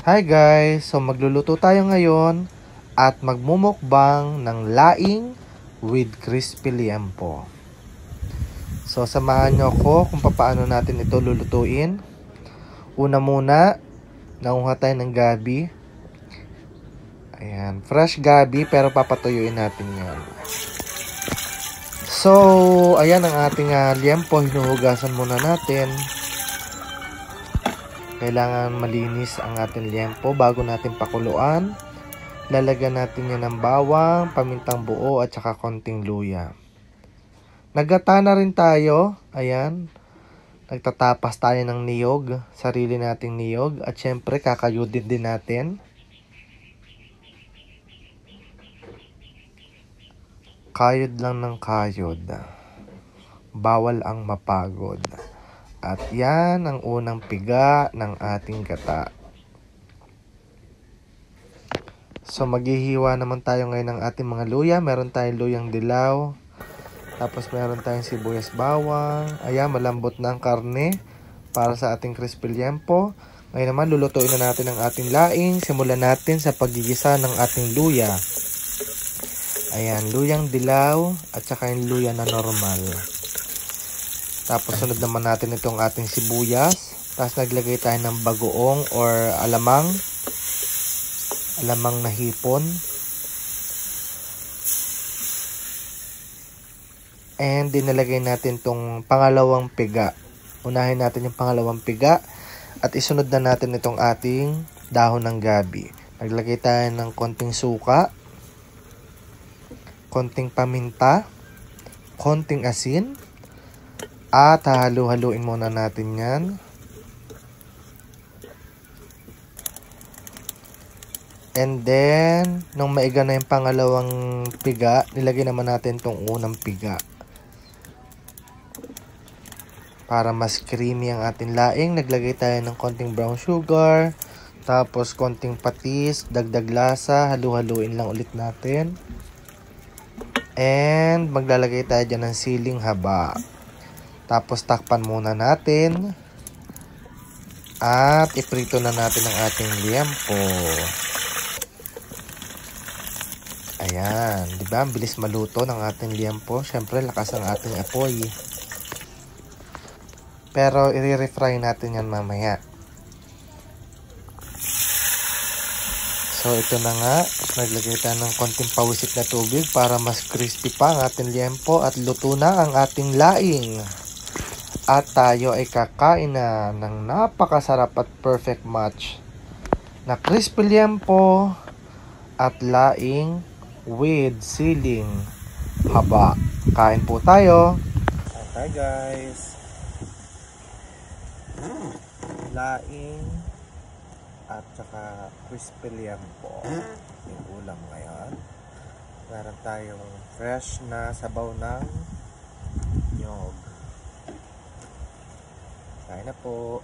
Hi guys! So magluluto tayo ngayon at magmumukbang ng laing with crispy liempo. So samahan nyo ako kung paano natin ito lulutuin. Una muna, nanguha tayo ng gabi. Ayan, fresh gabi pero papatuyuin natin yan. So, ayan ang ating liempo. Hinuhugasan muna natin. Kailangan malinis ang ating liempo bago natin pakuluan. Lalagyan natin yan ng bawang, pamintang buo at saka konting luya. Naggata na rin tayo. Ayan. Nagtatapas tayo ng niyog. Sarili nating niyog. At syempre kakayudin din natin. Kayod lang ng kayod. Bawal ang mapagod. At yan ang unang piga ng ating gata. So maghihiwa naman tayo ngayon ng ating mga luya. Meron tayong luyang dilaw. Tapos meron tayong sibuyas bawang. Ayan, malambot na ang karne para sa ating crispy liempo. Ngayon naman lulutuin na natin ang ating laing. Simulan natin sa paggigisa ng ating luya. Ayan, luyang dilaw at saka yung luya na normal. Tapos sunod naman natin itong ating sibuyas. Tapos naglagay tayo ng bagoong or alamang. Alamang na hipon. And dinalagay natin itong pangalawang piga. Unahin natin yung pangalawang piga. At isunod na natin itong ating dahon ng gabi. Naglagay tayo ng konting suka. Konting paminta. Konting asin. At hahalu-haluin muna natin yan. And then, nung maiga na yung pangalawang piga, nilagay naman natin tong unang piga. Para mas creamy ang ating laing, naglagay tayo ng konting brown sugar. Tapos konting patis, dagdag lasa, halu-haluin lang ulit natin. And maglalagay tayo dyan ng siling haba. Tapos takpan muna natin. At iprito na natin ang ating liempo. Ayan, di ba? Ang bilis maluto ng ating liempo. Syempre, lakas ang ating apoy. Pero i-refry natin yan mamaya. So ito na nga, naglagay tayo ng konting pawisit na tubig para mas crispy pa ang ating liempo at luto na ang ating laing. At tayo ay kakain na ng napakasarap at perfect match na crispy liempo at laing with siling haba. Kain po tayo. Okay guys. Laing at saka crispy liempo yung ulam ngayon. Meron tayong fresh na sabaw ng nyog. Kain na po.